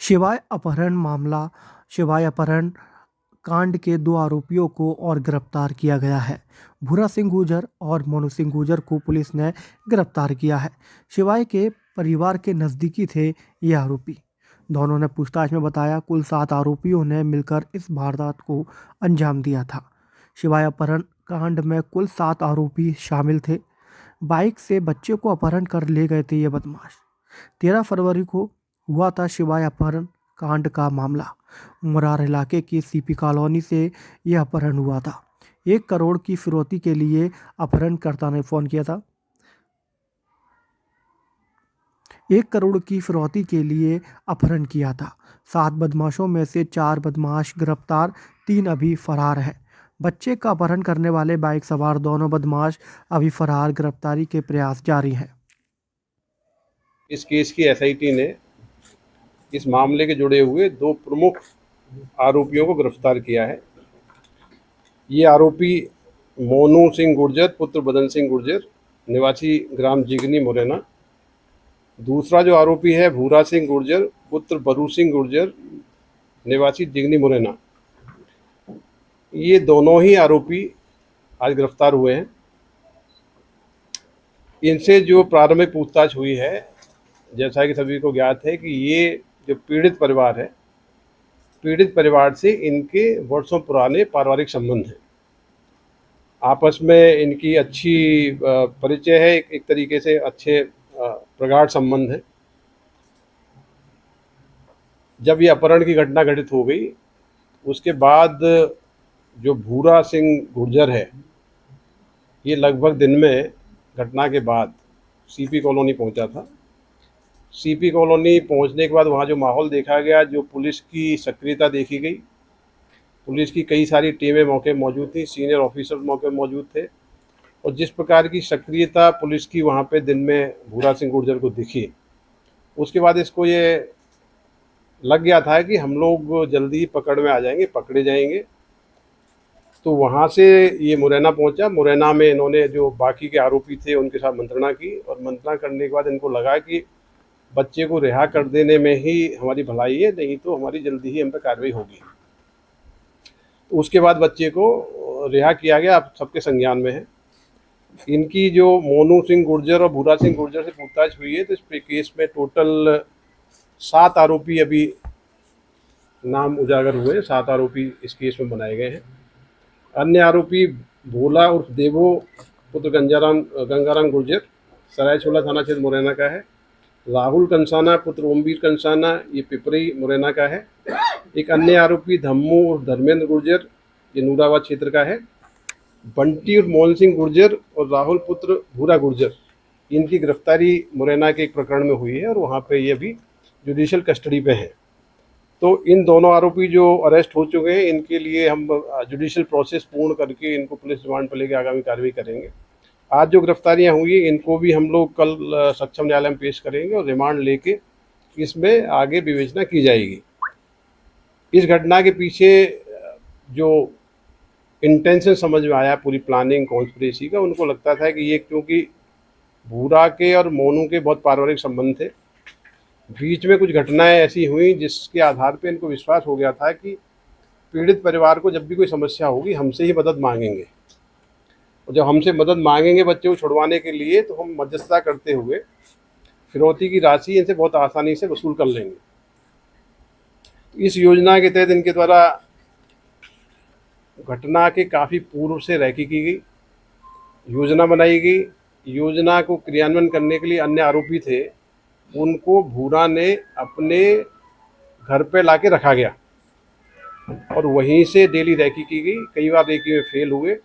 शिवाय अपहरण मामला शिवाय अपहरण कांड के दो आरोपियों को और गिरफ्तार किया गया है। भूरा सिंह गुर्जर और मोनू सिंह गुर्जर को पुलिस ने गिरफ्तार किया है। शिवाय के परिवार के नज़दीकी थे ये आरोपी। दोनों ने पूछताछ में बताया कुल 7 आरोपियों ने मिलकर इस वारदात को अंजाम दिया था। शिवाय अपहरण कांड में कुल 7 आरोपी शामिल थे। बाइक से बच्चे को अपहरण कर ले गए थे ये बदमाश। 13 फरवरी को हुआ था शिवाय अपहरण कांड का मामला। मुरार इलाके की सीपी कॉलोनी से यह अपहरण हुआ था। 1 करोड़ की फिरौती के लिए अपहरणकर्ता ने फ़ोन किया था। 1 करोड़ की फिरौती के लिए अपहरण किया था। 7 बदमाशों में से 4 बदमाश गिरफ्तार, 3 अभी फरार हैं। बच्चे का अपहरण करने वाले बाइक सवार दोनों बदमाश अभी फरार, गिरफ्तारी के प्रयास जारी हैं। इस केस की एसआईटी ने इस मामले के जुड़े हुए 2 प्रमुख आरोपियों को गिरफ्तार किया है। ये आरोपी मोनू सिंह गुर्जर पुत्र बदन सिंह गुर्जर निवासी ग्राम जिगनी मुरैना। दूसरा जो आरोपी है भूरा सिंह गुर्जर पुत्र बरू सिंह गुर्जर निवासी जिगनी मुरैना। ये दोनों ही आरोपी आज गिरफ्तार हुए हैं। इनसे जो प्रारंभिक पूछताछ हुई है, जैसा कि सभी को ज्ञात है कि ये जो पीड़ित परिवार है, पीड़ित परिवार से इनके वर्षों पुराने पारिवारिक संबंध हैं। आपस में इनकी अच्छी परिचय है, एक तरीके से अच्छे प्रगाढ़ संबंध है। जब ये अपहरण की घटना घटित हो गई, उसके बाद जो भूरा सिंह गुर्जर है, ये लगभग दिन में घटना के बाद सीपी कॉलोनी पहुंचा था। सीपी कॉलोनी पहुंचने के बाद वहाँ जो माहौल देखा गया, जो पुलिस की सक्रियता देखी गई, पुलिस की कई सारी टीमें मौके मौजूद थी, सीनियर ऑफिसर मौके मौजूद थे, और जिस प्रकार की सक्रियता पुलिस की वहाँ पे दिन में भूरा सिंह गुर्जर को दिखी, उसके बाद इसको ये लग गया था कि हम लोग जल्दी ही पकड़ में आ जाएंगे, पकड़े जाएंगे। तो वहाँ से ये मुरैना पहुँचा। मुरैना में इन्होंने जो बाकी के आरोपी थे उनके साथ मंत्रणा की, और मंत्रणा करने के बाद इनको लगा कि बच्चे को रिहा कर देने में ही हमारी भलाई है, नहीं तो हमारी जल्दी ही हम पे कार्रवाई होगी। तो उसके बाद बच्चे को रिहा किया गया, अब सबके संज्ञान में है। इनकी जो मोनू सिंह गुर्जर और भूरा सिंह गुर्जर से पूछताछ हुई है, तो इस केस में टोटल 7 आरोपी अभी नाम उजागर हुए, 7 आरोपी इस केस में बनाए गए हैं। अन्य आरोपी भोला उर्फ देवो पुत्र गंगाराम गुर्जर सरायछोला थाना क्षेत्र मुरैना का है। राहुल कंसाना पुत्र ओमवीर कंसाना, ये पिपरी मुरैना का है। एक अन्य आरोपी धम्मू उर्फ धर्मेंद्र गुर्जर, ये नूराबाद क्षेत्र का है। बंटी और मोहन सिंह गुर्जर और राहुल पुत्र भूरा गुर्जर, इनकी गिरफ्तारी मुरैना के एक प्रकरण में हुई है, और वहाँ पे ये भी जुडिशियल कस्टडी पे हैं। तो इन दोनों आरोपी जो अरेस्ट हो चुके हैं, इनके लिए हम जुडिशियल प्रोसेस पूर्ण करके इनको पुलिस रिमांड पर लेकर आगामी कार्रवाई करेंगे। आज जो गिरफ्तारियां हुई इनको भी हम लोग कल सक्षम न्यायालय में पेश करेंगे, और रिमांड लेके इसमें आगे विवेचना की जाएगी। इस घटना के पीछे जो इंटेंशन समझ में आया, पूरी प्लानिंग कॉन्स्पिरेसी का, उनको लगता था कि ये क्योंकि भूरा के और मोनू के बहुत पारिवारिक संबंध थे, बीच में कुछ घटनाएं ऐसी हुई जिसके आधार पे इनको विश्वास हो गया था कि पीड़ित परिवार को जब भी कोई समस्या होगी हमसे ही मदद मांगेंगे, और जब हमसे मदद मांगेंगे बच्चे को छुड़वाने के लिए, तो हम मध्यस्थता करते हुए फिरौती की राशि इनसे बहुत आसानी से वसूल कर लेंगे। इस योजना के तहत इनके द्वारा घटना के काफ़ी पूर्व से रैकी की गई, योजना बनाई गई। योजना को क्रियान्वयन करने के लिए अन्य आरोपी थे, उनको भूरा ने अपने घर पे लाके रखा गया, और वहीं से डेली रैकी की गई। कई बार रैकी में फेल हुए,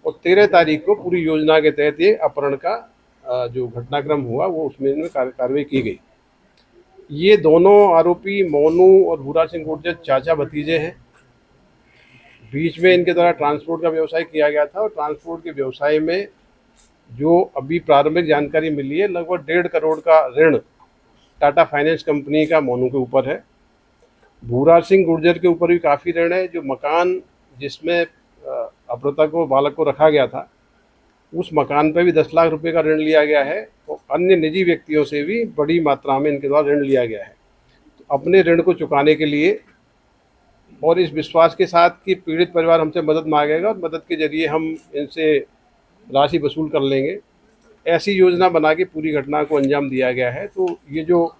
और 13 तारीख को पूरी योजना के तहत ये अपहरण का जो घटनाक्रम हुआ वो उसमें कार्रवाई की गई। ये दोनों आरोपी मोनू और भूरा सिंह गुर्जर चाचा भतीजे हैं। बीच में इनके द्वारा ट्रांसपोर्ट का व्यवसाय किया गया था, और ट्रांसपोर्ट के व्यवसाय में जो अभी प्रारंभिक जानकारी मिली है, लगभग 1.5 करोड़ का ऋण टाटा फाइनेंस कंपनी का मोनू के ऊपर है। भूरा सिंह गुर्जर के ऊपर भी काफ़ी ऋण है। जो मकान जिसमें अपहृता को बालक को रखा गया था, उस मकान पर भी 10 लाख रुपए का ऋण लिया गया है, और अन्य निजी व्यक्तियों से भी बड़ी मात्रा में इनके द्वारा ऋण लिया गया है। तो अपने ऋण को चुकाने के लिए और इस विश्वास के साथ कि पीड़ित परिवार हमसे मदद मांगेगा और मदद के जरिए हम इनसे राशि वसूल कर लेंगे, ऐसी योजना बना के पूरी घटना को अंजाम दिया गया है। तो ये जो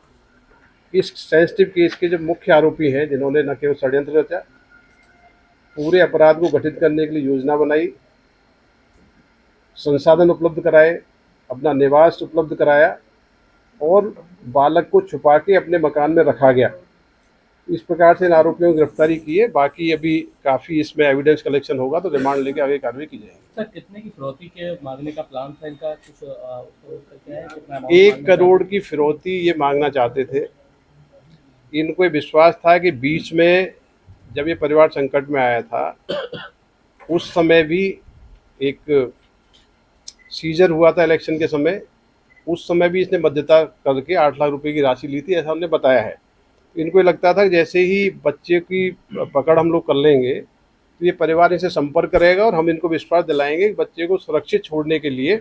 इस सेंसिटिव केस के जो मुख्य आरोपी हैं, जिन्होंने न केवल षड्यंत्र रचा, पूरे अपराध को घटित करने के लिए योजना बनाई, संसाधन उपलब्ध कराए, अपना निवास उपलब्ध कराया और बालक को छुपा के अपने मकान में रखा गया, इस प्रकार से इन आरोपियों की गिरफ्तारी की है। बाकी अभी काफ़ी इसमें एविडेंस कलेक्शन होगा तो रिमांड लेके आगे कार्रवाई की जाएगी। सर कितने की फिरौती के मांगने का प्लान था इनका, कुछ क्या है, कितना amount 1 मांगना करोड़ की फिरौती ये मांगना चाहते थे। इनको ये विश्वास था कि बीच में जब ये परिवार संकट में आया था, उस समय भी एक सीजर हुआ था इलेक्शन के समय, उस समय भी इसने मध्यस्थता करके 8 लाख रुपए की राशि ली थी, ऐसा हमने बताया है। इनको ये लगता था कि जैसे ही बच्चे की पकड़ हम लोग कर लेंगे तो ये परिवार इनसे संपर्क करेगा और हम इनको विश्वास दिलाएंगे कि बच्चे को सुरक्षित छोड़ने के लिए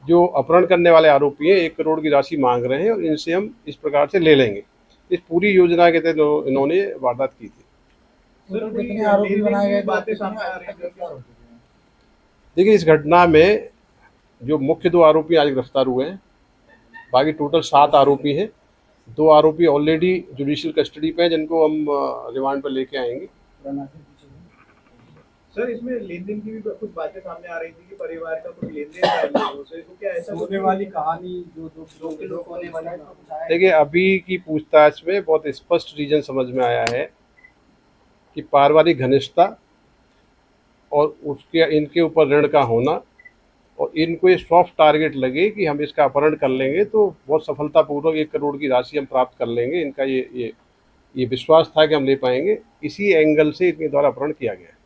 जो अपहरण करने वाले आरोपी हैं 1 करोड़ की राशि मांग रहे हैं और इनसे हम इस प्रकार से ले लेंगे। इस पूरी योजना के तहत इन्होंने वारदात की थी। सर, कितने आरोपी बनाए गए, बातें सामने आ रही हैं? देखिए, इस घटना में जो मुख्य 2 आरोपी आज गिरफ्तार हुए हैं, बाकी टोटल 7 आरोपी हैं। 2 आरोपी ऑलरेडी जुडिशियल कस्टडी पे हैं, जिनको हम रिमांड पर लेके आएंगे। सर, इसमें लेन-देन की भी कुछ बातें सामने आ रही थी कि परिवार का कुछ लेन-देन था इन लोगों से, तो क्या ऐसा होने वाली कहानी जो लोग होने वाला है? देखिए, अभी की पूछताछ में बहुत स्पष्ट रीजन समझ में आया है कि पारिवारिक घनिष्ठता और उसके इनके ऊपर ऋण का होना और इनको ये सॉफ्ट टारगेट लगे कि हम इसका अपहरण कर लेंगे तो बहुत सफलतापूर्वक 1 करोड़ की राशि हम प्राप्त कर लेंगे। इनका ये विश्वास था कि हम ले पाएंगे। इसी एंगल से इनके द्वारा अपहरण किया गया है।